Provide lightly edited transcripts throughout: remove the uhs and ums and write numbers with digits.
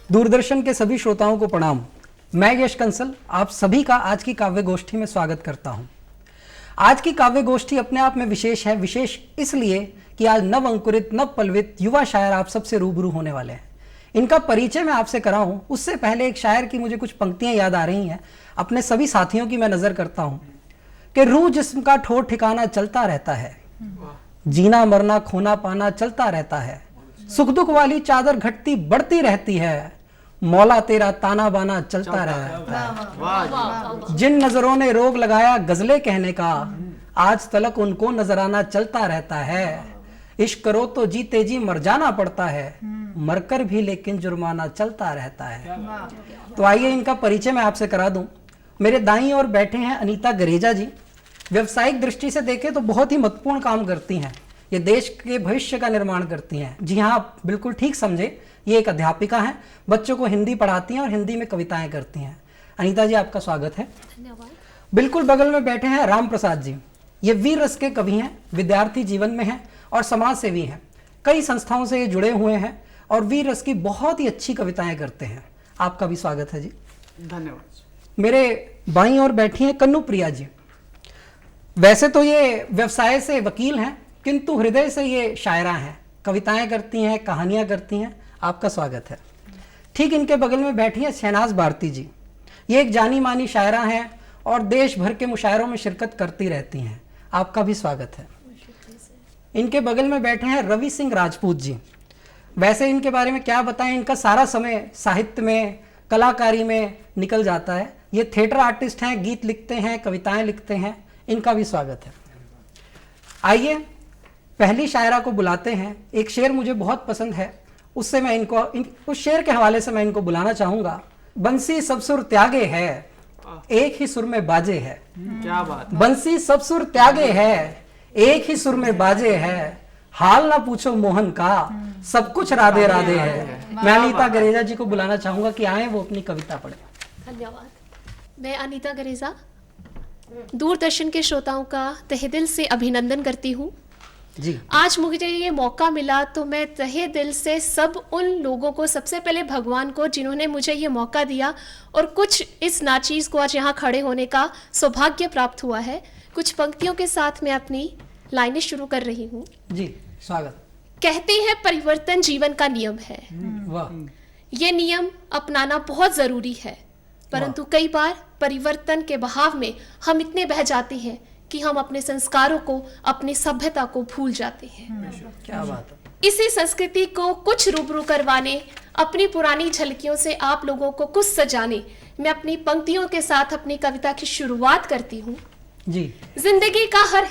दूरदर्शन के सभी श्रोताओं को प्रणाम। मैं यश कंसल आप सभी का आज की काव्य गोष्ठी में स्वागत करता हूं। आज की काव्य गोष्ठी अपने आप में विशेष है। विशेष इसलिए कि आज नव अंकुरित नव पल्वित युवा शायर आप सबसे रूबरू होने वाले हैं। इनका परिचय मैं आपसे कराऊं उससे पहले एक शायर की मुझे कुछ पंक्तियां याद आ रही हैं। अपने सभी साथियों की मैं नजर करता हूं कि रूह जिस्म का ठोर ठिकाना चलता रहता है, जीना मरना खोना पाना चलता रहता है, सुख दुख वाली चादर घटती बढ़ती रहती है, मौला तेरा ताना बाना चलता रहता है। जिन नजरों ने रोग लगाया गजले कहने का, आज तलक उनको नजराना चलता रहता है। इश्क करो तो जीते जी मर जाना पड़ता है, मरकर भी लेकिन जुर्माना चलता रहता है। तो आइए इनका परिचय मैं आपसे करा दूं। मेरे दाईं ओर बैठे हैं अनीता गरेजा जी। व्यवसायिक दृष्टि से देखें तो बहुत ही महत्वपूर्ण काम करती हैं। ये देश के भविष्य का निर्माण करती हैं। जी हाँ, आप बिल्कुल ठीक समझे। ये एक अध्यापिका हैं, बच्चों को हिंदी पढ़ाती हैं और हिंदी में कविताएं करती हैं। अनीता जी, आपका स्वागत है। धन्यवाद। बिल्कुल बगल में बैठे हैं राम प्रसाद जी। ये वीर रस के कवि हैं, विद्यार्थी जीवन में हैं और समाज सेवी हैं। कई संस्थाओं से ये जुड़े हुए हैं और वीर रस की बहुत ही अच्छी कविताएं करते हैं। आपका भी स्वागत है जी। धन्यवाद। मेरे बाईं ओर बैठी हैं कन्नू प्रिया जी। वैसे तो ये व्यवसाय से वकील हैं, किंतु हृदय से ये शायरा हैं, कविताएं करती हैं, कहानियां करती हैं। आपका स्वागत है। ठीक इनके बगल में बैठी हैं शहनाज भारती जी। ये एक जानी मानी शायरा हैं और देश भर के मुशायरों में शिरकत करती रहती हैं। आपका भी स्वागत है। इनके बगल में बैठे हैं रवि सिंह राजपूत जी। वैसे इनके बारे में क्या बताएं, इनका सारा समय साहित्य में, कलाकारी में निकल जाता है। ये थिएटर आर्टिस्ट हैं, गीत लिखते हैं, कविताएं लिखते हैं। इनका भी स्वागत है। आइए पहली शायरा को बुलाते हैं। एक शेर मुझे बहुत पसंद है, उससे मैं उस शेर के हवाले से मैं इनको बुलाना चाहूंगा। बंसी सब सुर त्यागे है, एक ही सुर में बाजे है। क्या बात। बंसी सब सुर त्यागे है, एक ही सुर में बाजे है, हाल ना पूछो मोहन का, सब कुछ राधे राधे है। मैं अनीता गरेजा जी को बुलाना चाहूंगा कि आए वो अपनी कविता पढ़े। धन्यवाद। मैं अनीता गरेजा दूरदर्शन के श्रोताओं का तहे दिल से अभिनंदन करती हूँ जी। आज मुझे ये मौका मिला तो मैं तहे दिल से सब उन लोगों को, सबसे पहले भगवान को जिन्होंने मुझे ये मौका दिया और कुछ इस नाचीज़ को आज यहाँ खड़े होने का सौभाग्य प्राप्त हुआ है। कुछ पंक्तियों के साथ मैं अपनी लाइनें शुरू कर रही हूँ। जी, स्वागत। कहते हैं परिवर्तन जीवन का नियम है। वाह। ये नियम अपनाना बहुत ज़रूरी है, परंतु कई बार परिवर्तन के बहाव में हम इतने बह जाते हैं कि हम अपने संस्कारों को, अपनी सभ्यता को भूल जाते हैं। क्या बात है। इसी संस्कृति को कुछ रूबरू करवाने, अपनी पुरानी झलकियों से आप लोगों को कुछ सजाने, मैं अपनी पंक्तियों के साथ अपनी कविता की शुरुआत करती हूँ। जी। जिंदगी का हर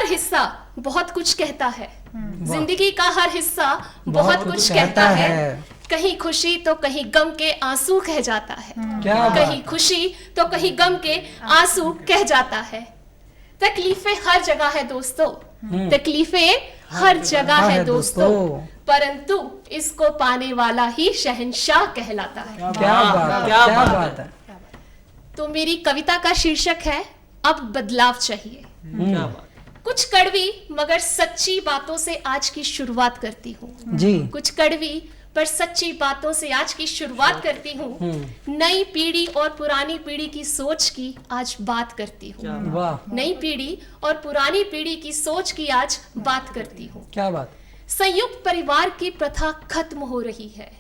हिस्सा बहुत कुछ कहता है। जिंदगी का हर हिस्सा बहुत कुछ कहता है। कहीं खुशी तो कहीं गम के आंसू कह जाता है। कहीं खुशी तो कहीं गम के आंसू कह जाता है। तकलीफें हर जगह है दोस्तों, तकलीफें हर जगह है दोस्तों, परंतु इसको पाने वाला ही शहंशाह कहलाता है। क्या बात है। तो मेरी कविता का शीर्षक है अब बदलाव चाहिए। क्या बात। कुछ कड़वी मगर सच्ची बातों से आज की शुरुआत करती हूँ जी। कुछ कड़वी पर सच्ची बातों से आज की शुरुआत करती हूँ। नई पीढ़ी और पुरानी पीढ़ी की सोच की आज बात करती हूँ। वाह। नई पीढ़ी और पुरानी पीढ़ी की सोच की आज बात करती हूँ। क्या बात। संयुक्त परिवार की प्रथा खत्म हो रही है।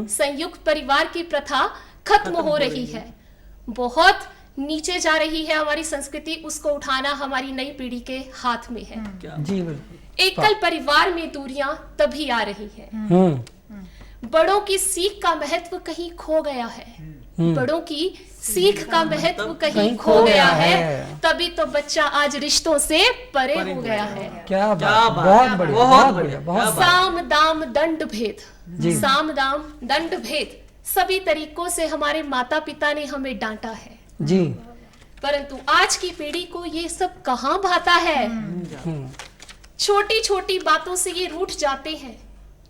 संयुक्त परिवार की प्रथा खत्म हो रही है। बहुत नीचे जा रही है हमारी संस्कृति, उसको उठाना हमारी नई पीढ़ी के हाथ में है। जी बिल्कुल। एकल परिवार में दूरियां तभी आ रही है। बड़ों की सीख का महत्व कहीं खो गया है। बड़ों की सीख का महत्व कहीं खो गया है, तभी तो बच्चा आज रिश्तों से परे हो गया है। क्या बात। बहुत बढ़िया, बहुत बढ़िया, बहुत। साम दाम दंड भेद, साम दाम दंड भेद सभी तरीकों से हमारे माता पिता ने हमें डांटा है जी, परंतु आज की पीढ़ी को ये सब कहाँ भाता है। छोटी छोटी बातों से ये रूठ जाते हैं,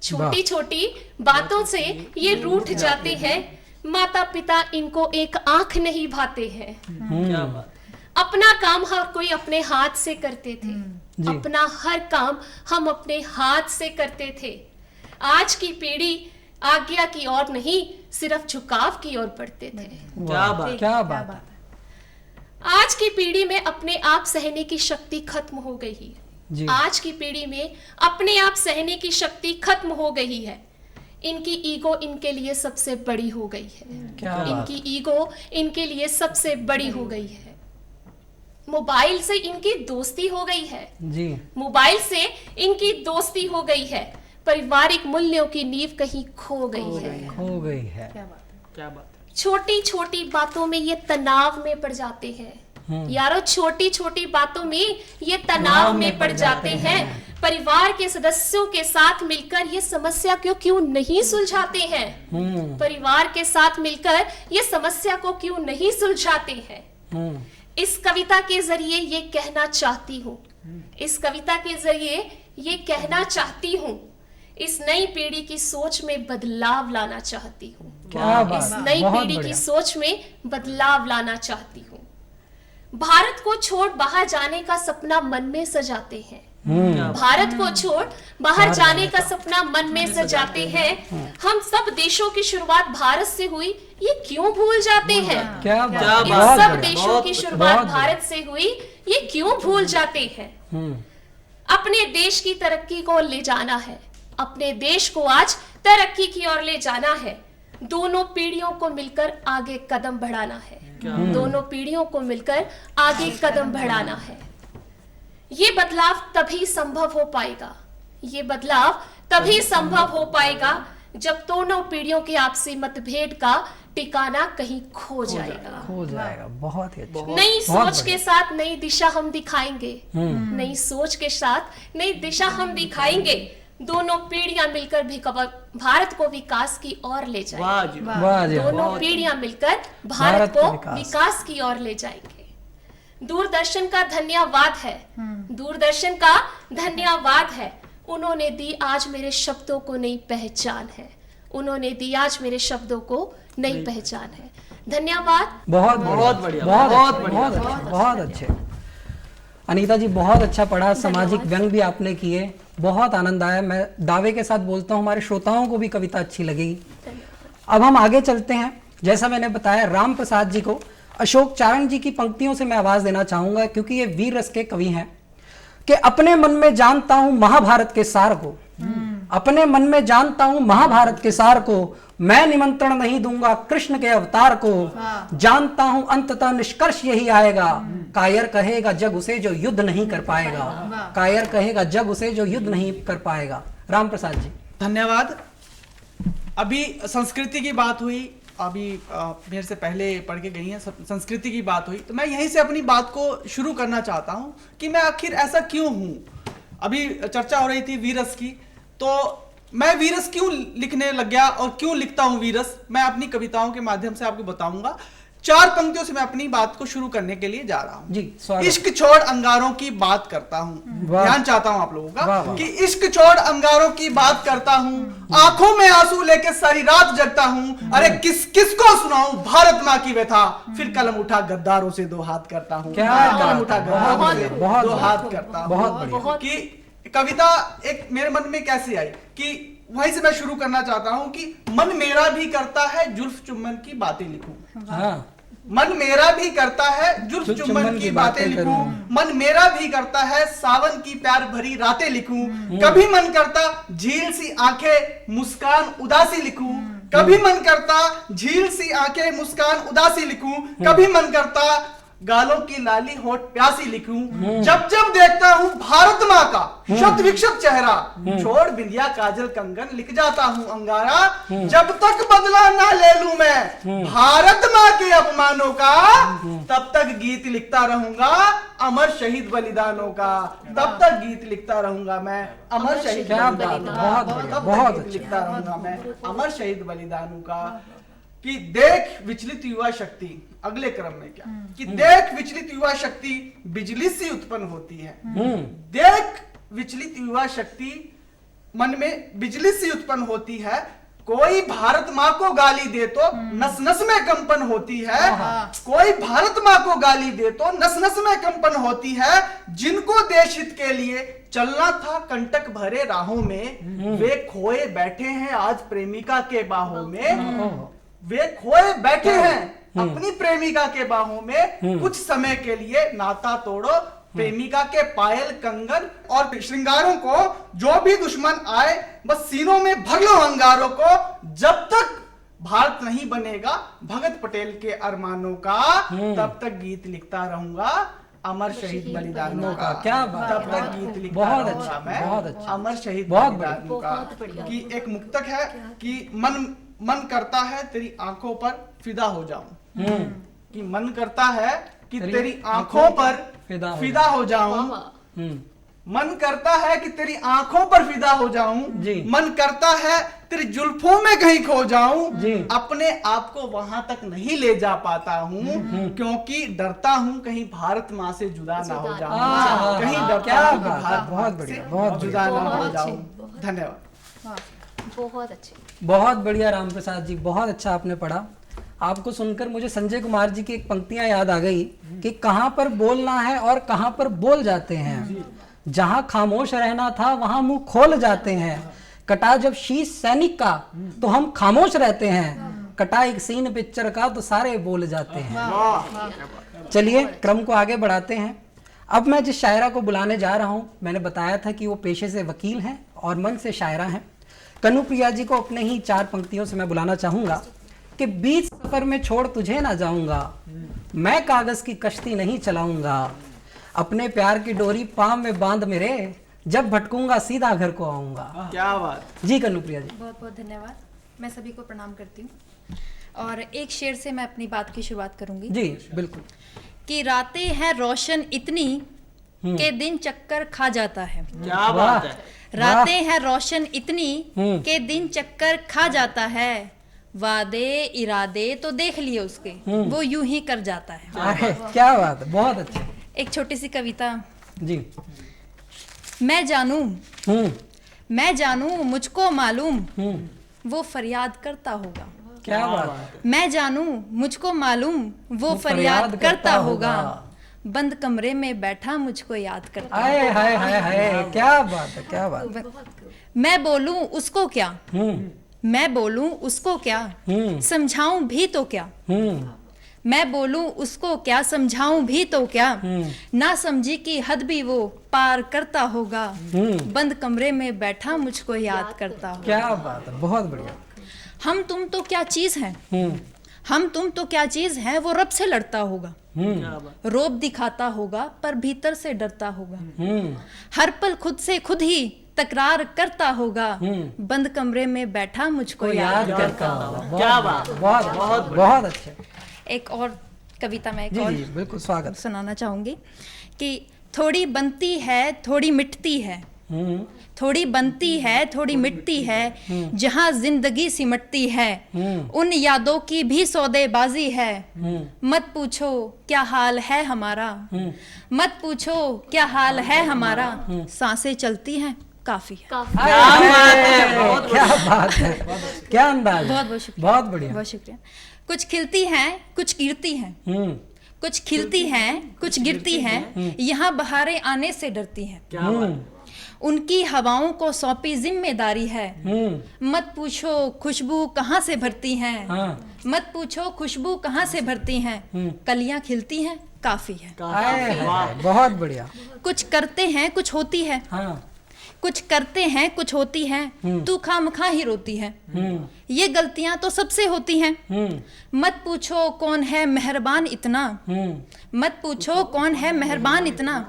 छोटी छोटी बातों से ये रूठ जाते हैं। माता पिता इनको एक आंख नहीं भाते हैं। क्या बात। अपना काम हर कोई अपने हाथ से करते थे। अपना हर काम हम अपने हाथ से करते थे। आज की पीढ़ी आज्ञा की ओर नहीं, सिर्फ झुकाव की ओर बढ़ते थे। क्या बात, क्या बात है। आज की पीढ़ी में अपने आप सहने की शक्ति खत्म हो गई है। जी। आज की पीढ़ी में अपने आप सहने की शक्ति खत्म हो गई है। इनकी ईगो इनके लिए सबसे बड़ी हो गई है। क्या बात। इनकी ईगो इनके लिए सबसे बड़ी हो गई है। मोबाइल से इनकी दोस्ती हो गई है। जी। मोबाइल से इनकी दोस्ती हो गई है। पारिवारिक मूल्यों की नींव कहीं खो गई है। हो गई है। क्या बात है। छोटी छोटी बातों में ये तनाव में पड़ जाते हैं। यारो, छोटी छोटी बातों में ये तनाव में पड़ जाते हैं। परिवार के सदस्यों के साथ मिलकर ये समस्या को क्यों नहीं सुलझाते हैं? परिवार के साथ मिलकर ये समस्या को क्यों नहीं सुलझाते हैं? इस कविता के जरिए ये कहना चाहती हूँ, इस कविता के जरिए ये कहना चाहती हूँ, इस नई पीढ़ी की सोच में बदलाव लाना चाहती हूँ। क्या बात, इस नई बहुत पीढ़ी की बढ़िया। सोच में बदलाव लाना चाहती हूँ। भारत को छोड़ बाहर जाने का सपना मन में सजाते हैं। भारत को छोड़ बाहर जाने का सपना मन में सजाते हैं। हम सब देशों की शुरुआत भारत से हुई, ये क्यों भूल जाते हैं? क्या बात। क्या इन बात सब है, देशों बहुत की बढ़िया, शुरुआत बहुत भारत से हुई, ये क्यों भूल जाते हैं? अपने देश की तरक्की को ले जाना है, अपने देश को आज तरक्की की ओर ले जाना है। दोनों पीढ़ियों को मिलकर आगे कदम बढ़ाना है। दोनों पीढ़ियों को मिलकर आगे कदम बढ़ाना है। ये बदलाव तभी संभव हो पाएगा, ये बदलाव तभी संभव हो पाएगा जब दोनों पीढ़ियों के आपसी मतभेद का ठिकाना कहीं खो जाएगा। हो जाएगा। बहुत ही अच्छा। नई बहुत सोच के साथ नई दिशा हम दिखाएंगे। नई सोच के साथ नई दिशा हम दिखाएंगे। दोनों पीढ़ियां मिलकर भी भारत को विकास की ओर ले जाएंगे। वाह जी वाह। वाह जी। दोनों पीढ़ियां मिलकर भारत को विकास की ओर ले जाएंगे। दूरदर्शन का धन्यवाद है, दूरदर्शन का धन्यवाद है। उन्होंने दी आज मेरे शब्दों को नई पहचान है। उन्होंने दी आज मेरे शब्दों को नई पहचान है। धन्यवाद। बहुत बहुत बढ़िया, बहुत बहुत बढ़िया, बढ़िया। बहुत अच्छे, बहुत अच्छे। अनीता जी, बहुत अच्छा पढ़ा। सामाजिक व्यंग भी आपने किए, बहुत आनंद आया। मैं दावे के साथ बोलता हूँ हमारे श्रोताओं को भी कविता अच्छी लगेगी। अब हम आगे चलते हैं। जैसा मैंने बताया, राम प्रसाद जी को अशोक चारण जी की पंक्तियों से मैं आवाज देना चाहूंगा, क्योंकि ये वीर रस के कवि हैं। कि अपने मन में जानता हूं महाभारत के सार को, अपने मन में जानता हूं महाभारत के सार को, मैं निमंत्रण नहीं दूंगा कृष्ण के अवतार को। जानता हूं अंततः निष्कर्ष यही आएगा, कायर कहेगा जग उसे जो युद्ध नहीं कर पाएगा, कायर कहेगा जग उसे जो युद्ध नहीं कर पाएगा। राम प्रसाद जी। धन्यवाद। अभी संस्कृति की बात हुई, अभी मेरे से पहले पढ़ के गई हैं, संस्कृति की बात हुई, तो मैं यहीं से अपनी बात को शुरू करना चाहता हूं कि मैं आखिर ऐसा क्यों हूं। अभी चर्चा हो रही थी वीरस की, तो मैं वीरस क्यों लिखने लग गया और क्यों लिखता हूं वीरस, मैं अपनी कविताओं के माध्यम से आपको बताऊंगा। 4 पंक्तियों से मैं अपनी बात को शुरू करने के लिए जा रहा हूं। जी, स्वागत। इश्क छोड़ अंगारों की बात करता हूं। वाह। ध्यान चाहता हूं आप लोगों का वाह, वाह। कि इश्क छोड़ अंगारों की बात करता हूं, आंखों में आंसू लेके सारी रात जगता हूं। अरे किसको सुनाऊं भारत माँ की व्यथा, फिर कलम उठा गद्दारों से 2 हाथ करता हूं। क्या कलम उठा गद्दारों से बहुत 2 हाथ करता हूं। बहुत बढ़िया। कि कविता एक मेरे मन में कैसे आई, कि वहीं से मैं शुरू करना चाहता हूं कि मन मेरा भी करता है जुल्फ चुम्बन की बातें लिखूं। हाँ। मन मेरा भी करता है जुल्फ चुम्बन की बातें लिखूं, मन मेरा भी करता है सावन की प्यार भरी रातें लिखूं। कभी मन करता झील सी आंखें मुस्कान उदासी लिखूं, कभी मन करता झील सी आंखें मुस्कान उदासी लिखूं, कभी मन करता गालों की लाली होठ प्यासी लिखूं। जब जब देखता हूं भारत माँ का शत विक्षत चेहरा, छोड़ बिंदिया काजल कंगन लिख जाता हूं अंगारा। जब तक बदला ना ले लूं मैं भारत माँ के अपमानों का, तब तक गीत लिखता रहूंगा अमर शहीद बलिदानों का, तब तक गीत लिखता रहूंगा मैं अमर शहीद बलिदानों का, बहुत बढ़िया, तब बहुत तक गीत अच्छा। लिखता रहूंगा मैं अमर शहीद बलिदानों का। कि देख विचलित युवा शक्ति, अगले क्रम में क्या, कि देख विचलित युवा शक्ति बिजली से उत्पन्न होती है। देख विचलित युवा शक्ति मन में बिजली से उत्पन्न होती है, कोई भारत माँ को गाली दे तो नस नस में कंपन होती है, कोई भारत माँ को गाली दे तो नस नस में कंपन होती है। जिनको देश हित के लिए चलना था कंटक भरे राहों में, वे खोए बैठे हैं आज प्रेमिका के बाहों में। वे खोए बैठे हैं अपनी प्रेमिका के बाहों में। कुछ समय के लिए नाता तोड़ो, प्रेमिका के पायल कंगन और श्रृंगारों को। जो भी दुश्मन आए बस सीनों में भर लो अंगारों को। जब तक भारत नहीं बनेगा भगत पटेल के अरमानों का, तब तक गीत लिखता रहूंगा अमर शहीद बलिदानों का। क्या बात, तब तक गीत लिखता बहुत रहूंगा अच्छा, मैं बहुत अच्छा। अमर शहीद बहुत बलिदानों का। बहुत बढ़िया। कि एक मुक्तक है कि मन करता है तेरी आंखों पर फिदा हो जाऊं। कि मन करता है कि तेरी आंखों पर फिदा हो जाऊं। मन करता है कि तेरी आंखों पर फिदा हो जाऊं। मन करता है तेरी जुल्फों में कहीं खो जाऊं। अपने आप को वहां तक नहीं ले जा पाता हूं, क्योंकि डरता हूं कहीं भारत माँ से जुदा ना हो जाऊं। कहीं डरता हूं कि भारत माँ से जुदा ना हो जाऊं। धन्यवाद। बहुत अच्छे। बहुत बढ़िया राम प्रसाद जी, बहुत अच्छा आपने पढ़ा। आपको सुनकर मुझे संजय कुमार जी की एक पंक्तियां याद आ गई कि कहां पर बोलना है और कहां पर बोल जाते हैं। जहां खामोश रहना था वहां मुंह खोल जाते हैं। कटा जब शीश सैनिक का तो हम खामोश रहते हैं। कटा एक सीन पिक्चर का तो सारे बोल जाते हैं। चलिए क्रम को आगे बढ़ाते हैं। अब मैं जिस शायरा को बुलाने जा रहा हूं, मैंने बताया था कि वो पेशे से वकील हैं और मन से शायरा हैं। कनुप्रिया जी को अपने ही 4 पंक्तियों से मैं बुलाना चाहूंगा कि बीच सफर में छोड़ तुझे ना जाऊंगा, मैं कागज की कश्ती नहीं चलाऊंगा। अपने प्यार की डोरी पांव में बांध मेरे, जब भटकूंगा सीधा घर को आऊंगा। क्या बात जी कनुप्रिया जी। बहुत बहुत धन्यवाद। मैं सभी को प्रणाम करती हूँ और एक शेर से मैं अपनी बात की शुरुआत करूंगी। जी बिल्कुल। कि रातें हैं रोशन इतनी के दिन चक्कर खा जाता है। क्या बात है। रातें हैं रोशन इतनी के दिन चक्कर खा जाता है। वादे इरादे तो देख लिए उसके, वो यूं ही कर जाता है। अरे क्या बात है, बहुत अच्छा। एक छोटी सी कविता। जी। मैं जानूं मुझको मालूम वो फरियाद करता होगा। क्या बात है। मैं जानूं मुझको मालूम वो फरियाद करता होगा। बंद कमरे में बैठा मुझको याद करता हाय हाय हाय हाय, क्या बात है, क्या बात है। मैं बोलूं उसको क्या, मैं बोलूं उसको क्या, समझाऊं भी तो क्या। मैं बोलूं उसको क्या, समझाऊं भी तो क्या। ना समझी की हद भी वो पार करता होगा। बंद कमरे में बैठा मुझको याद करता होगा। क्या बात है, बहुत बढ़िया। हम तुम तो क्या चीज हैं, हम तुम तो क्या चीज हैं, वो रब से लड़ता होगा। रोब दिखाता होगा पर भीतर से डरता होगा। हर पल खुद से खुद ही तकरार करता होगा। बंद कमरे में बैठा मुझको याद करता होगा। क्या बात। बहुत बहुत बहुत अच्छा। एक और कविता मैं एक जी और जी बिल्कुल, स्वागत। सुनाना चाहूंगी कि थोड़ी बनती है थोड़ी मिटती है, थोड़ी बनती है थोड़ी मिटती है। जहां जिंदगी सिमटती है उन यादों की भी सौदेबाजी है। मत पूछो क्या हाल है हमारा, मत पूछो क्या हाल है हमारा। सांसें चलती हैं काफी है। क्या बात है, क्या अंदाज। बहुत बहुत शुक्रिया, बहुत बढ़िया, बहुत शुक्रिया। कुछ खिलती हैं कुछ गिरती हैं, कुछ खिलती हैं कुछ गिरती हैं। यहाँ बहारें आने से डरती हैं। उनकी हवाओं को सौंपी जिम्मेदारी है। मत पूछो खुशबू कहाँ से भरती हैं, मत पूछो खुशबू कहाँ से भरती हैं। कलियां खिलती हैं काफी है। बहुत बढ़िया। कुछ करते हैं कुछ होती है, कुछ करते हैं कुछ होती है। तू खामखा ही रोती है, ये गलतियां तो सबसे होती हैं। मत पूछो कौन है मेहरबान इतना, मत पूछो कौन है मेहरबान इतना।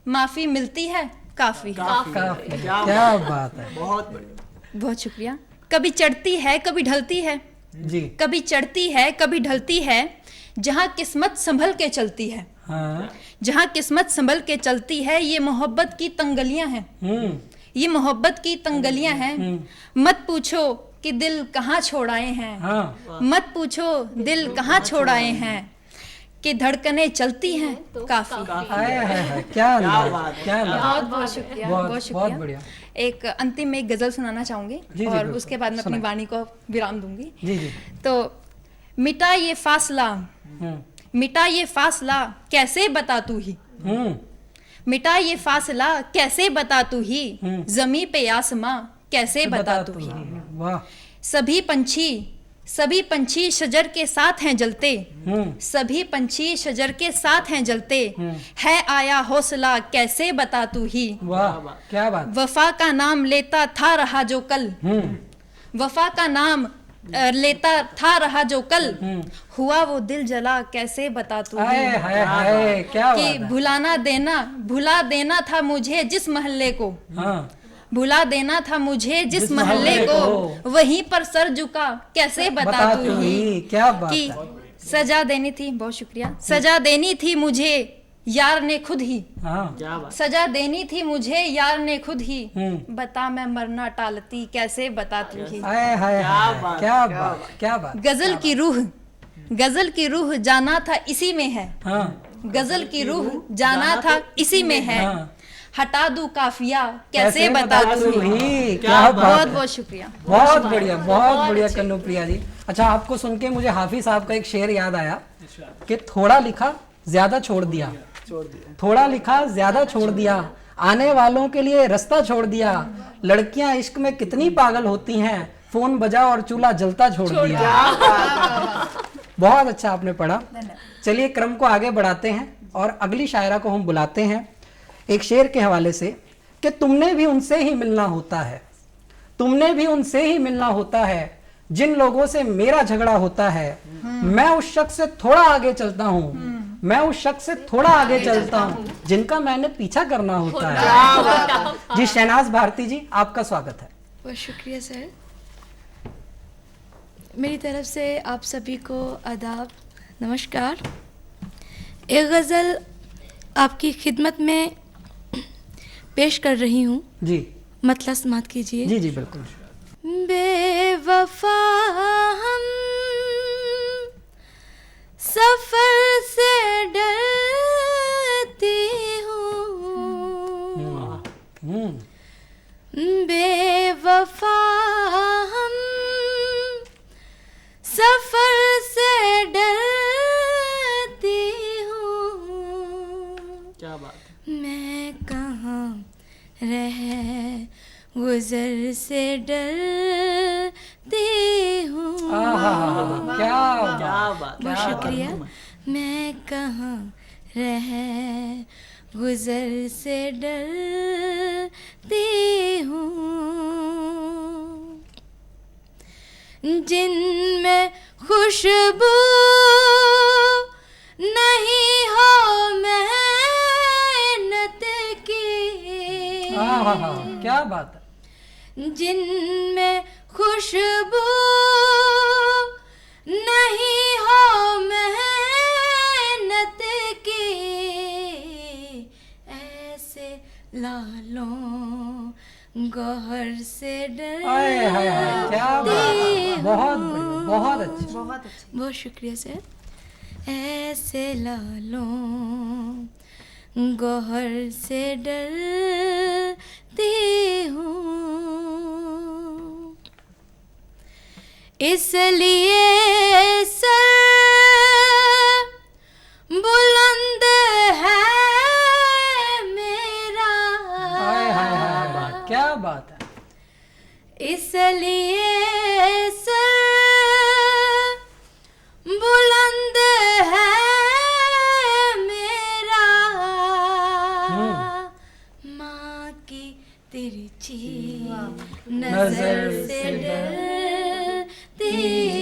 माफी मिलती है काफी है। क्या बात है, बहुत बढ़िया। बहुत शुक्रिया। कभी चढ़ती है कभी ढलती है जी, कभी चढ़ती है कभी ढलती है। जहाँ किस्मत संभल के चलती है, जहाँ किस्मत संभल के चलती है। ये मोहब्बत की तंगलियां हैं, ये मोहब्बत की तंगलियां हैं। मत पूछो कि दिल कहाँ छोड़ाए हैं, मत पूछो दिल कहाँ छोड़ाए हैं। कि धड़कनें चलती हैं तो काफी। हाय हाय हाय, क्या अंदाज, बात है, क्या अंदाज। बहुत बहुत शुक्रिया, बहुत बहुत शुक्रिया। बहुत बढ़िया। एक अंतिम में एक गजल सुनाना चाहूंगी जी, और बिल्कुल। उसके बाद मैं अपनी सुनाइए। वाणी को विराम दूंगी। जी जी। तो मिटा ये फासला, हम्म मिटा ये फासला कैसे बता तू ही, हम्म मिटा ये फासला कैसे बता तू ही, जमी पे आसमां कैसे बता तू ही। वाह। सभी पंछी शजर के साथ हैं जलते, हम्म सभी पंछी शजर के साथ हैं जलते, है आया हौसला कैसे बता तू ही। वाह, क्या बात। वफा का नाम लेता था रहा जो कल, वफा का नाम लेता था रहा जो कल, हुआ वो दिल जला कैसे बता तू ही। हाय हाय हाय, क्या बात कि है। भुला देना था मुझे जिस महल्ले को, हाँ भुला देना था मुझे जिस महल्ले को, वहीं पर सर झुका कैसे बता तू ही। क्या बात कि है। सजा देनी थी, बहुत शुक्रिया, सजा देनी थी मुझे यार ने खुद ही, हाँ क्या बात। सजा देनी थी मुझे यार ने खुद ही, बता मैं मरना टालती कैसे बता तू ही। हाय हाय क्या हाय, बात, क्या क्या बात, क्या बात। गजल की रूह जाना था इसी में है, हाँ गजल की रूह जाना था इसी में है, हाँ। हटा दूं काफिया कैसे बता तू ही। ही, क्या क्या बात बात बहुत है। बहुत शुक्रिया। बहुत बढ़िया, बहुत बढ़िया कन्नुप्रिया जी। अच्छा, आपको सुन के मुझे हाफिज साहब का एक शेर याद आया कि थोड़ा लिखा ज्यादा छोड़ दिया, थोड़ा लिखा ज्यादा छोड़ दिया, आने वालों के लिए रास्ता छोड़ दिया, लड़कियां इश्क में कितनी पागल होती हैं, फोन बजा और चूल्हा जलता छोड़ दिया। बहुत अच्छा आपने पढ़ा। चलिए क्रम को आगे बढ़ाते हैं और अगली शायरा को हम बुलाते हैं एक शेर के हवाले से कि तुमने भी उनसे ही मिलना होता है, तुमने भी उनसे ही मिलना होता है, जिन लोगों से मेरा झगड़ा होता है, मैं उस शख्स से थोड़ा आगे चलता हूँ, मैं उस शख्स से थोड़ा आगे चलता हूँ, जिनका मैंने पीछा करना होता है। जी शहनाज भारती जी, आपका स्वागत है। बहुत शुक्रिया सर। मेरी तरफ से आप सभी को आदाब, नमस्कार। एक गज़ल आपकी खिदमत में पेश कर रही हूँ, जी मतलब समात कीजिए। जी जी बिल्कुल। बेवफा हम सफर से डरती हूँ, बेवफा हम सफर से डरती हूँ, क्या बात है। मैं कहाँ रह गुजर से डरती हूँ। क्या बात, क्या बात। बहुत शुक्रिया। मैं कहाँ रह गुजर से डरती हूँ, जिनमें खुशबू नहीं हो मेहनत की, क्या बात है। जिनमें खुशबू नहीं हो मेहनत की, ऐसे लालों गौहर से हाय हाय हाय, क्या बात है। बहुत बढ़िया, बहुत अच्छा। बहुत शुक्रिया सर। ऐसे लालों गौहर से डरती हूँ, इसलिए सर बुलंद है मेरा, हाय हाय हाय, क्या बात है। इसलिए सर बुलंद है मेरा, माँ की तिरछी नजर से डरती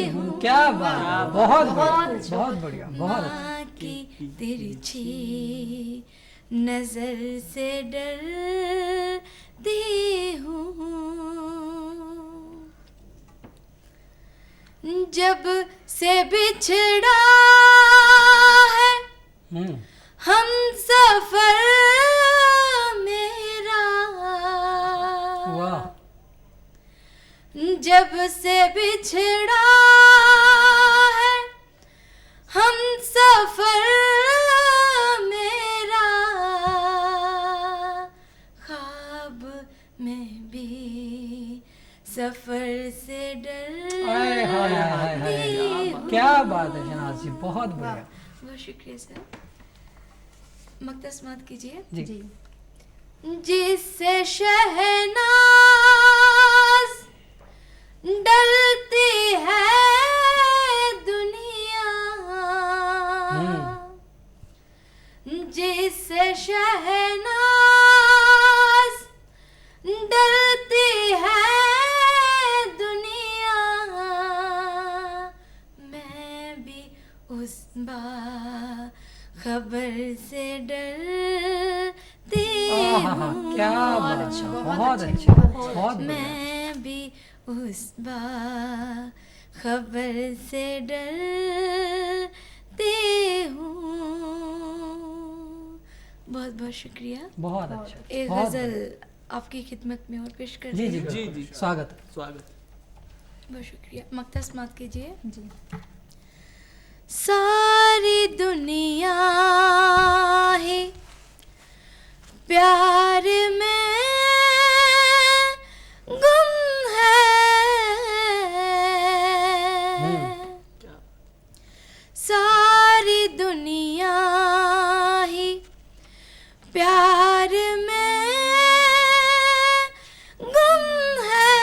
हूँ, क्या बात है। बहुत बढ़िया, बहुत बढ़िया, बहुत अच्छा। माँ की तिरछी नजर से डरती हूँ, जब से बिछड़ा है हम सफर मेरा, वाह। जब से बिछड़ा है हम हमसफर मेरा ख्वाब में भी सफर से हाय हाय हाय हाय, क्या बात है शहनाज जी, बहुत बढ़िया। बहुत शुक्रिया सर। मक्ता समात कीजिए। जी जिससे शहनाज डरती है दुनिया, जिससे शहनाज डरती है दुनिया, मैं भी उस खबर से डरती हूँ। क्या बात है, बहुत अच्छा, बहुत बढ़िया। मैं भी उस खबर से डरती हूँ। बहुत बहुत शुक्रिया। बहुत अच्छा, एक बहुत गजल बढ़िया। आपकी खिदमत में और पेश कर जी जी रही हूँ। जी, बिल्कुल। जी। स्वागत है। स्वागत। बहुत शुक्रिया। मक्ता समात कीजिए। जी। सारी दुनिया ही प्यार में गुम है, सारी दुनिया ही प्यार में गुम है,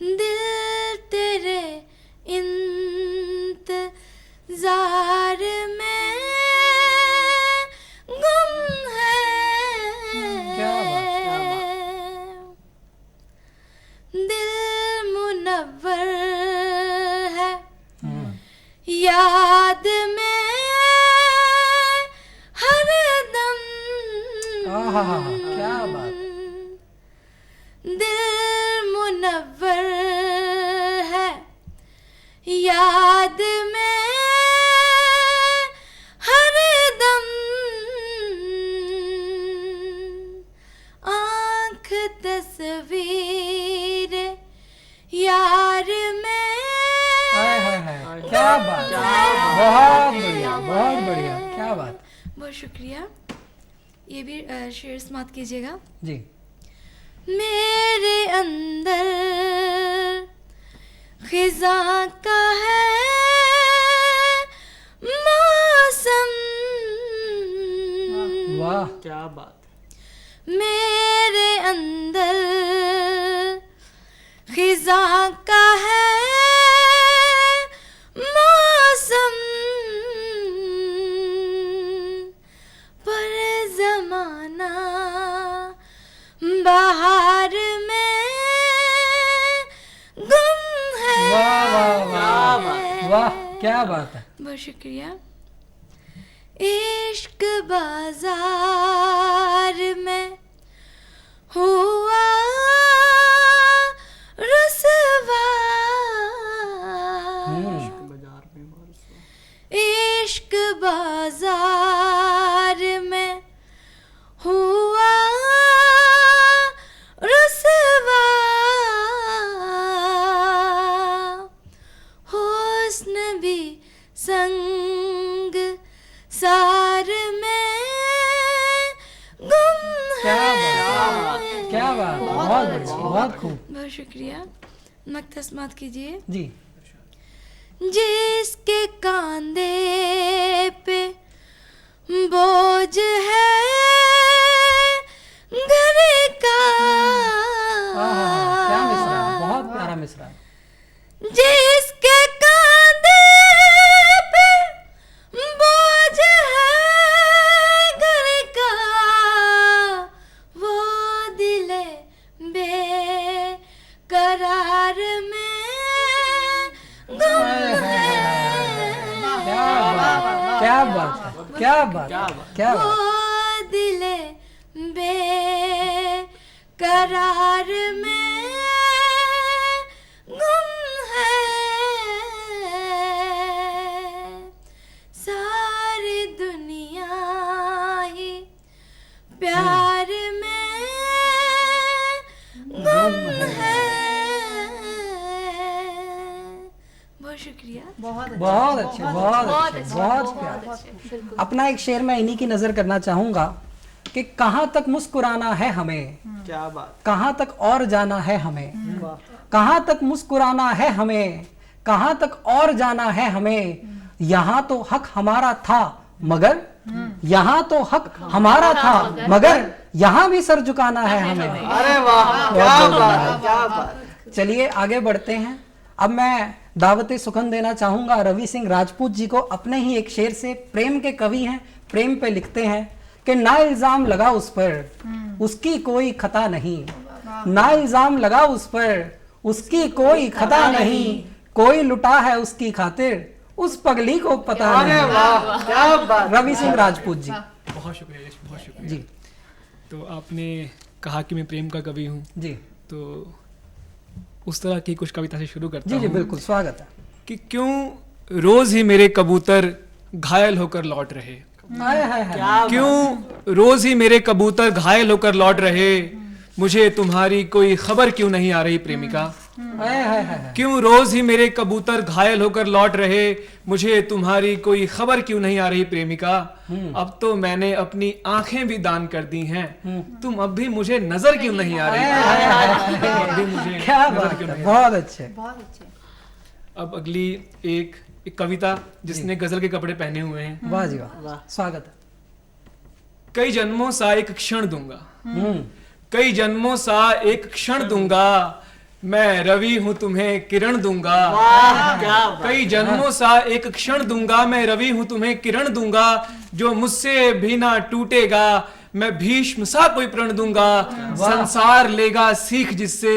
दिल तेरे इंतजार में गुम है। क्या बात, क्या दिल मुनव्वर है याद में हर दम, आहा, क्या बात। दिल मुनव्वर है याद में हर दम, आँख तस्वीर यार में हाय हाय हाय, क्या बात, बहुत बढ़िया, बहुत बढ़िया, क्या बात। बहुत शुक्रिया। ये भी शेर समात कीजिएगा। जी मेरे अंदर खिज़ां का है मौसम, वाह, क्या बात। मेरे अंदर खिज़ां का है मौसम, पर ज़माना बाहर में गुम है। वाह वाह वाह वाह, क्या बात है। बहुत शुक्रिया। इश्क बाजार में हुआ रुसवा, बाजार में मारूसा। इश्क बाजार में हुआ रुसवा, हुस्न भी संग सार में गुम क्या है। बात, क्या बात, बहुत बढ़िया, बहुत खूब। बहुत शुक्रिया। मक्ता समात कीजिए। जी जिसके कांधे पे बोझ है घर का, आहा, क्या मिसरा है, बहुत प्यारा मिसरा है। जिसके कांधे पे बोझ है घर का, वो दिले बेकरार में गुम है। क्या बात है, क्या बात है, क्या वो बात। दिले बेकरार में गुम है, सारी दुनिया ही प्यार में गुम है। शुक्रिया। बहुत अच्छे, बहुत बहुत अच्छे, अच्छे, बहुत बहुत प्यारे। अच्छे, बिल्कुल। अपना एक शेर मैं इन्हीं की नजर करना चाहूंगा कि कहाँ तक मुस्कुराना है हमें, क्या बात। कहाँ तक और जाना है हमें, वाह। कहाँ तक मुस्कुराना है हमें, कहाँ तक और जाना है हमें। यहाँ तो हक हमारा था मगर, यहाँ तो हक हमारा था मगर, यहाँ भी सर झुकाना है हमें। अरे वाह, क्या बात, क्या बात। चलिए आगे बढ़ते हैं। अब मैं दावत सुखन देना चाहूंगा रवि सिंह राजपूत जी को। अपने ही एक शेर से, प्रेम के कवि हैं, प्रेम पे लिखते हैं कि ना इल्जाम लगा उस पर उसकी कोई खता नहीं, ना इल्जाम लगा उस पर उसकी कोई खता नहीं, कोई लुटा है उसकी खातिर उस पगली को पता अरे नहीं। वाह, क्या बात। रवि सिंह राजपूत जी। बहुत शुक्रिया यश, बहुत शुक्रिया। जी तो आपने कहा कि मैं प्रेम का कवि हूँ, जी तो उस तरह की कुछ कविता से शुरू करता जी जी हूँ बिल्कुल, स्वागत है। कि क्यों रोज ही मेरे कबूतर घायल होकर लौट रहे, हाय हाय हाय। क्यों रोज ही मेरे कबूतर घायल होकर लौट रहे, मुझे तुम्हारी कोई खबर क्यों नहीं आ रही प्रेमिका। हाय हाय हाय। क्यों रोज ही मेरे कबूतर घायल होकर लौट रहे, मुझे तुम्हारी कोई खबर क्यों नहीं आ रही प्रेमिका। अब तो मैंने अपनी आंखें भी दान कर दी हैं, तुम अब भी मुझे नजर क्यों नहीं आ रही। अब भी मुझे क्या नजर बात क्यों है, नहीं आ रही। बहुत अच्छे। बहुत अच्छे। अब अगली एक कविता जिसने गजल के कपड़े पहने हुए हैं। वाह जी वाह, स्वागत है। कई जन्मों सा एक क्षण दूंगा, हम्म, कई जन्मों सा एक क्षण दूंगा, मैं रवि हूं तुम्हें किरण दूंगा। कई जन्मों सा एक क्षण दूंगा, मैं रवि हूं तुम्हें किरण दूंगा, जो मुझसे भी ना टूटेगा, मैं भीष्म सा कोई प्रण दूंगा। संसार लेगा सीख जिससे,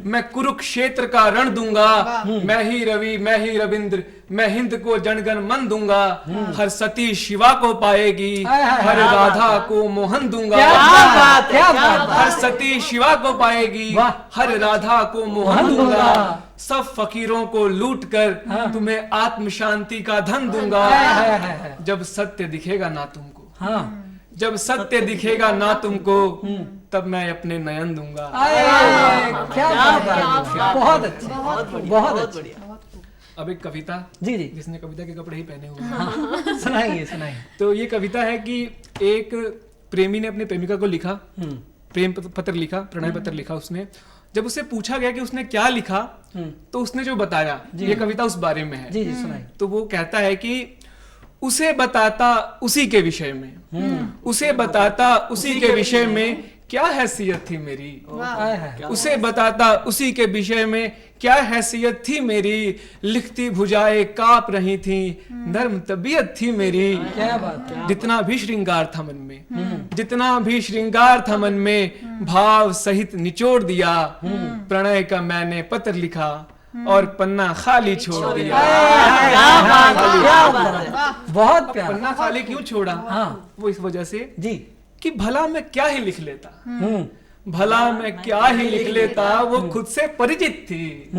मैं कुरुक्षेत्र का रण दूंगा। मैं ही रवि, मैं ही रविंद्र, मैं हिंद को जनगण मन दूंगा। हर सती शिवा को पाएगी, हर राधा को मोहन दूंगा। क्या बात, क्या बात। हर सती शिवा को पाएगी, वाह। हर राधा को मोहन दूंगा। सब फकीरों को लूट कर तुम्हें आत्म शांति का धन दूंगा। जब सत्य दिखेगा ना तुमको, हाँ जब सत्य दिखेगा ना तुमको, तब मैं अपने नयन दूंगा। क्या बात है, बहुत अच्छे, बहुत अच्छे। अब एक कविता जी जी, जिसने कविता के कपड़े ही पहने हुए हैं। सुनाइए सुनाइए। तो ये कविता है कि एक प्रेमी ने अपनी प्रेमिका को लिखा, प्रेम पत्र लिखा, प्रणय पत्र लिखा उसने। जब उससे पूछा गया कि उसने क्या लिखा, तो उसने जो बताया, ये कविता उस बारे में है। जी जी सुनाइए। तो वो कहता है कि उसे बताता उसी के विषय में, उसे बताता उसी के विषय में क्या हैसियत थी मेरी। उसे बताता उसी के विषय में क्या हैसियत थी मेरी, लिखती भुजाएं कांप रही थी, नर्म तबीयत थी मेरी। क्या बात है। जितना भी श्रृंगार था मन में, जितना भी श्रृंगार था मन में, भाव सहित निचोड़ दिया। प्रणय का मैंने पत्र लिखा और पन्ना खाली छोड़ दिया। बहुत प्यारा। पन्ना खाली क्यों छोड़ा? हाँ। वो इस वजह से जी। कि भला मैं क्या ही लिख लेता, भला मैं क्या ही लिख लेता, वो खुद से परिचित थी,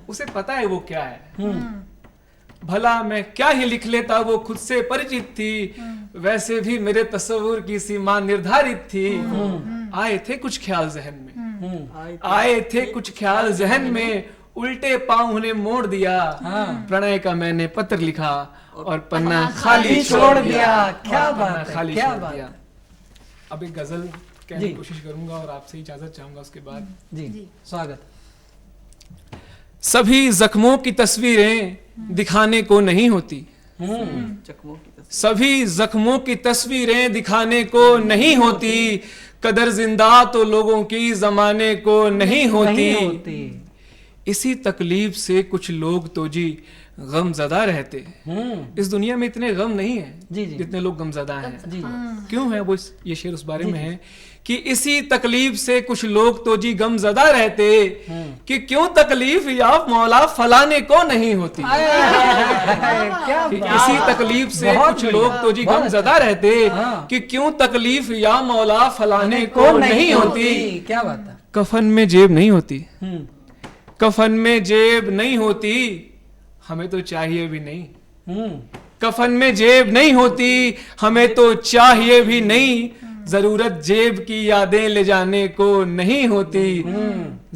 उसे पता है वो क्या है। भला मैं क्या ही लिख लेता, वो खुद से परिचित थी, वैसे भी मेरे तस्वुर की सीमा निर्धारित थी। आए थे कुछ ख्याल जहन में, आए थे कुछ ख्याल जहन में, उल्टे पांव उन्हें मोड़ दिया। प्रणय का मैंने पत्र लिखा और पन्ना खाली छोड़ दिया। क्या बात है, खाली क्या छोड़ बात दिया। है। अब एक गजल कहने जी। की कोशिश करूंगा और आपसे इजाजत चाहूंगा उसके बाद। जी स्वागत। सभी जख्मों की तस्वीरें दिखाने को नहीं होती, चकमों की तस्वीर। सभी जख्मों की तस्वीरें दिखाने को नहीं होती, कदर जिंदा तो लोगों की जमाने को नहीं होती। इसी तकलीफ से कुछ लोग तो जी गम ज़दा रहते। इस दुनिया में इतने गम नहीं है जी जी। जितने लोग गमज़दा हैं। जी क्यों है वो ये शेर उस बारे में है कि इसी तकलीफ से कुछ लोग तो जी गमज़दा रहते, कि क्यों तकलीफ या मौला फलाने को नहीं होती। क्या कि इसी तकलीफ से कुछ लोग तो जी गमज़दा रहते, कि क्यों तकलीफ या मौला फलाने को नहीं होती। क्या बात है। कफन में जेब नहीं होती, कफन में जेब नहीं होती, हमें तो चाहिए भी नहीं। कफन में जेब नहीं होती, हमें तो चाहिए भी नहीं, जरूरत जेब की यादें ले जाने को नहीं होती।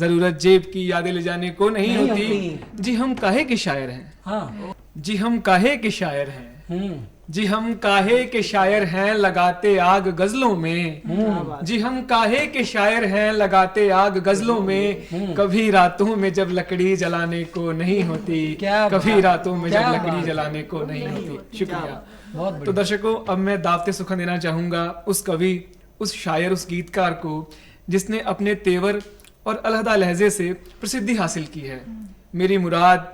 जरूरत जेब की यादें ले जाने को नहीं नहीं होती। होती। जी हम काहे के शायर हैं, हाँ। जी हम काहे के शायर हैं, हम्म। जी हम काहे के शायर हैं लगाते आग गजलों में, जी हम काहे के शायर हैं लगाते आग गजलों में, कभी रातों में जब लकड़ी जलाने को नहीं होती, क्या कभी बात- रातों में क्या जब लकड़ी बात- जलाने को नहीं होती। शुक्रिया। बहुत तो बढ़िया। दर्शकों, अब मैं दावते सुखन देना चाहूंगा उस कवि, उस शायर, उस गीतकार को जिसने अपने तेवर और अलहदा लहजे से प्रसिद्धि हासिल की है। मेरी मुराद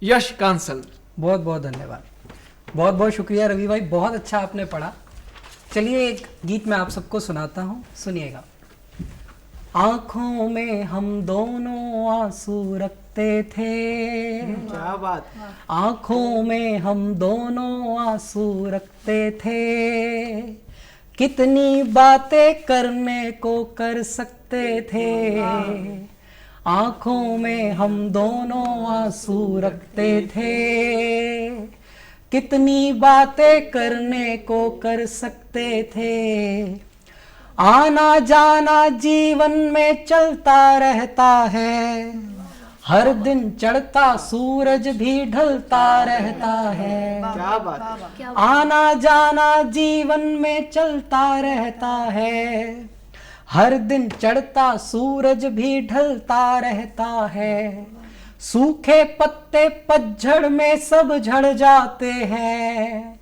यश कांसल। बहुत बहुत धन्यवाद, बहुत बहुत शुक्रिया रवि भाई, बहुत अच्छा आपने पढ़ा। चलिए एक गीत मैं आप सबको सुनाता हूँ, सुनिएगा। आंखों में हम दोनों आंसू रखते थे, क्या बात। आंखों में हम दोनों आंसू रखते थे, कितनी बातें करने को कर सकते थे, आंखों में हम दोनों आंसू रखते थे, कितनी बातें करने को कर सकते थे, आना जाना जीवन में चलता रहता है, हर दिन चढ़ता सूरज भी ढलता रहता है, क्या बात। आना जाना जीवन में चलता रहता है, हर दिन चढ़ता सूरज भी ढलता रहता है, सूखे पत्ते पतझड़ में सब झड़ जाते हैं,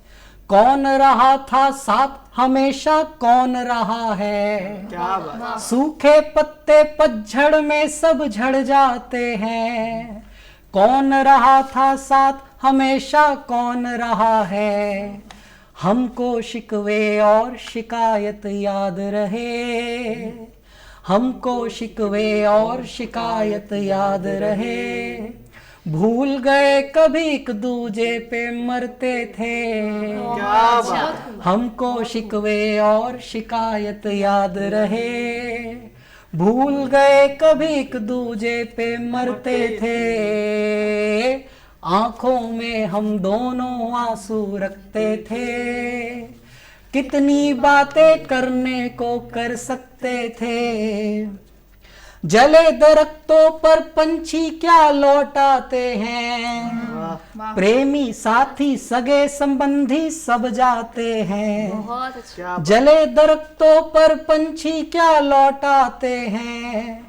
कौन रहा था साथ हमेशा कौन रहा है, क्या बात। सूखे पत्ते पतझड़ में सब झड़ जाते हैं, कौन रहा था साथ हमेशा कौन रहा है, हमको शिकवे और शिकायत याद रहे, हमको शिकवे और शिकायत याद रहे, भूल गए कभी एक दूजे पे मरते थे, क्या बात। हमको शिकवे और शिकायत याद रहे, भूल गए कभी एक दूजे पे मरते थे, आंखों में हम दोनों आंसू रखते थे, कितनी बातें करने को कर सकते थे, जले दरख्तों पर पंछी क्या लौटाते हैं, प्रेमी साथी सगे संबंधी सब जाते हैं, बहुत अच्छा। जले दरख्तों पर पंछी क्या लौटाते हैं,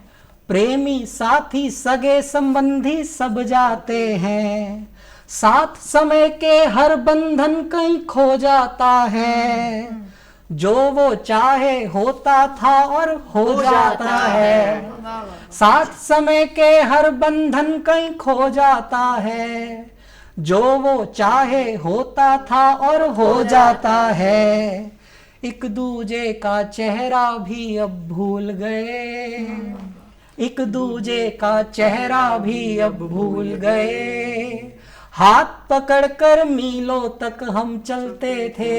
प्रेमी साथी सगे संबंधी सब जाते हैं, साथ समय के हर बंधन कहीं खो जाता है, जो वो चाहे होता था और हो जाता है, साथ समय के हर बंधन कहीं खो जाता है, जो वो चाहे होता था और हो जाता है, एक दूजे का चेहरा भी अब भूल गए, एक दूजे का चेहरा भी अब भूल गए, हाथ पकड़कर मीलों तक हम चलते थे,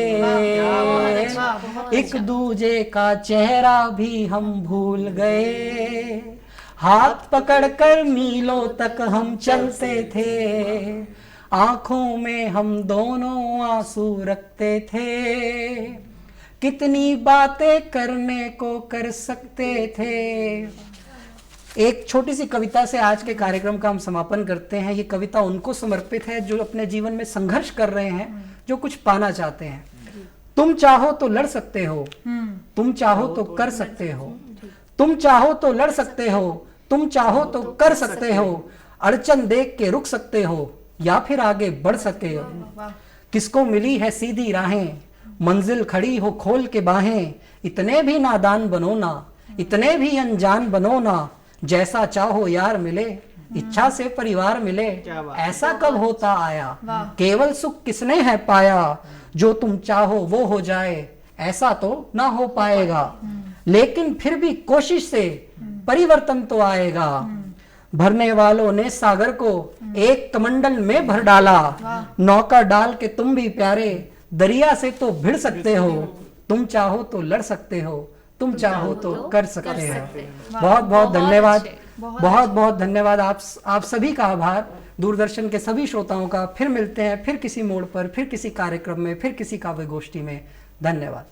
एक दूजे का चेहरा भी हम भूल गए, हाथ पकड़कर मीलों तक हम चलते थे, आंखों में हम दोनों आंसू रखते थे, कितनी बातें करने को कर सकते थे। एक छोटी सी कविता से आज के कार्यक्रम का हम समापन करते हैं। ये कविता उनको समर्पित है जो अपने जीवन में संघर्ष कर रहे हैं, जो कुछ पाना चाहते हैं। तुम चाहो तो लड़ सकते हो, तुम चाहो तो कर सकते हो, तुम चाहो तो लड़ सकते हो, तुम चाहो तो कर सकते हो, अड़चन देख के रुक सकते हो या फिर आगे बढ़ सकते हो, किसको मिली है सीधी राहें, मंजिल खड़ी हो खोल के बाहें, इतने भी नादान बनो ना, इतने भी अनजान बनो ना, जैसा चाहो यार मिले, इच्छा से परिवार मिले, ऐसा कब होता आया, केवल सुख किसने है पाया, जो तुम चाहो वो हो जाए, ऐसा तो ना हो पाएगा, लेकिन फिर भी कोशिश से परिवर्तन तो आएगा, भरने वालों ने सागर को एक कमंडल में भर डाला, नौका डाल के तुम भी प्यारे दरिया से तो भिड़ सकते हो, तुम चाहो तो लड़ सकते हो, तुम चाहो तो कर सकते हो। बहुत बहुत धन्यवाद, बहुत बहुत धन्यवाद। आप सभी का आभार, दूरदर्शन के सभी श्रोताओं का। फिर मिलते हैं, फिर किसी मोड़ पर, फिर किसी कार्यक्रम में, फिर किसी काव्य गोष्ठी में। धन्यवाद।